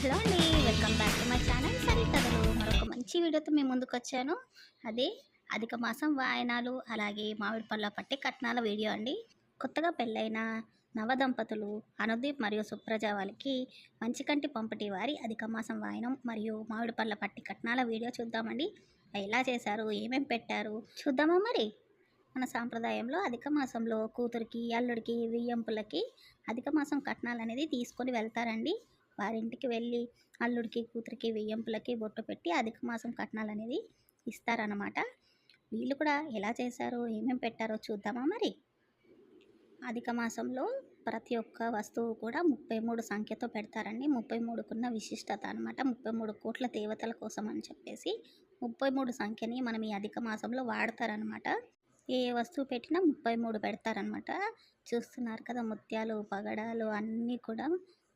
Hello అండి, welcome back to my channel సరి కథలు. మరొక మంచి వీడియోతో మేము ముందుకు వచ్చాను. అదే అధిక మాసం వాయనాలు, అలాగే మామిడి పళ్ళ పట్టి కట్నాల వీడియో అండి. కొత్తగా పెళ్ళైన నవదంపతులు అనుదీప్ మరియు సుప్రజ వాళ్ళకి మంచి కంటి పంపటి వారి అధిక మాసం వాయనం మరియు మామిడి పళ్ళ పట్టి కట్నాల వీడియో చూద్దామండి. ఎలా చేశారు, ఏమేం పెట్టారు చూద్దామా మరి. మన సాంప్రదాయంలో అధిక మాసంలో కూతురికి, అల్లుడికి, వియ్యంపులకి అధిక మాసం కట్నాలు అనేది తీసుకొని వెళ్తారండి. వారింటికి వెళ్ళి అల్లుడికి, కూతురికి, వెయ్యంపులకి బొట్టు పెట్టి అధిక మాసం కట్నాలు అనేది ఇస్తారన్నమాట. వీళ్ళు కూడా ఎలా చేశారో, ఏమేమి పెట్టారో చూద్దామా మరి. అధిక మాసంలో ప్రతి ఒక్క వస్తువు కూడా 33 సంఖ్యతో పెడతారండి. 33కున్న విశిష్టత అనమాట. 33 కోట్ల దేవతల కోసం అని చెప్పేసి 33 సంఖ్యని మనం ఈ అధిక మాసంలో వాడతారనమాట. ఏ వస్తువు పెట్టినా 33 పెడతారనమాట. చూస్తున్నారు కదా, ముత్యాలు, పగడాలు అన్నీ కూడా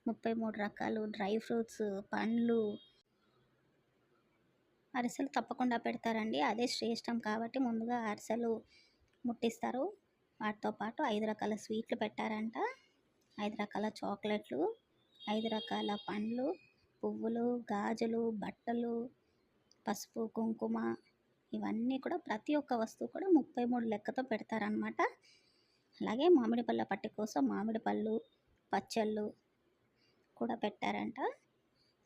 33 రకాలు, డ్రై ఫ్రూట్స్, పండ్లు, అరిసెలు తప్పకుండా పెడతారండి. అదే శ్రేష్టం కాబట్టి ముందుగా అరిసెలు ముట్టిస్తారు. వాటితో పాటు 5 రకాల స్వీట్లు పెట్టారంట, 5 రకాల చాక్లెట్లు, 5 రకాల పండ్లు, పువ్వులు, గాజులు, బట్టలు, పసుపు, కుంకుమ, ఇవన్నీ కూడా ప్రతి ఒక్క వస్తువు కూడా 33 లెక్కతో పెడతారనమాట. అలాగే మామిడి పళ్ళ పట్టి కోసం మామిడి పళ్ళు, పచ్చళ్ళు కూడా పెట్టారంట.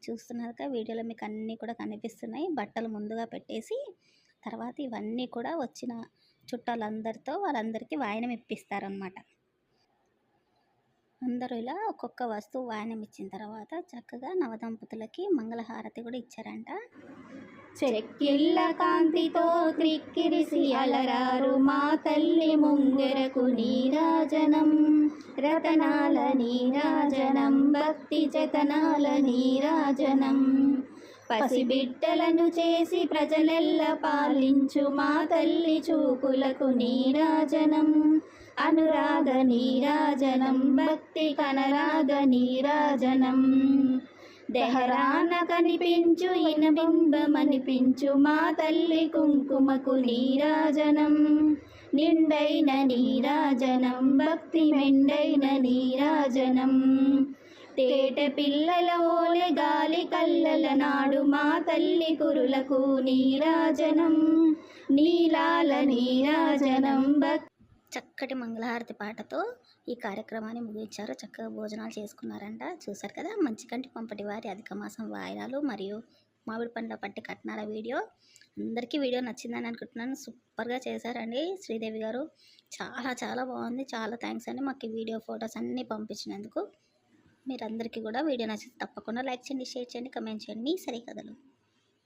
చూస్తున్నారుగా వీడియోలో మీకు అన్నీ కూడా కనిపిస్తున్నాయి. బట్టలు ముందుగా పెట్టేసి తర్వాత ఇవన్నీ కూడా వచ్చిన చుట్టాలందరితో వాళ్ళందరికీ వాయనం ఇప్పిస్తారనమాట. అందరూ ఇలా ఒక్కొక్క వస్తువు వాయనం ఇచ్చిన తర్వాత చక్కగా నవదంపతులకి మంగళహారతి కూడా ఇచ్చారంట. చెక్కిళ్ళ కాంతితో త్రిక్కిరిసి అలరారు మా తల్లి ముంగెరకు నీరాజనం, రతనాల నీరాజనం, భక్తి జతనాల నీరాజనం. పసిబిడ్డలను చేసి ప్రజలెల్ల పాలించు మా తల్లి చూపులకు నీరాజనం, అనురాగ నీరాజనం, భక్తి కనరాగ నీరాజనం. దహరాన కనిపించు ఇనబింబమనిపించు మా తల్లి కుంకుమకు నీరాజనం, నిండైన నీరాజనం, భక్తి మెండైన నీరాజనం. తేట పిల్లల ఓలె గాలి కల్లల నాడు మా తల్లి కురులకు నీరాజనం, నీలాల నీరాజనం. చక్కటి మంగళహారతి పాటతో ఈ కార్యక్రమాన్ని ముగించారు. చక్కగా భోజనాలు చేసుకున్నారంట. చూసారు కదా, మంచి కంటి పంపటి వారి అధిక మాసం వాయినాలు మరియు మామిడి పండ్ల పట్టి కట్నాల వీడియో. అందరికీ వీడియో నచ్చిందని అనుకుంటున్నాను. సూపర్గా చేశారండి శ్రీదేవి గారు. చాలా చాలా బాగుంది. చాలా థ్యాంక్స్ అండి మాకు ఈ వీడియో ఫొటోస్ అన్నీ పంపించినందుకు. మీరందరికీ కూడా వీడియో నచ్చితే తప్పకుండా లైక్ చేయండి, షేర్ చేయండి, కమెంట్ చేయండి. మీ సరి కథలు.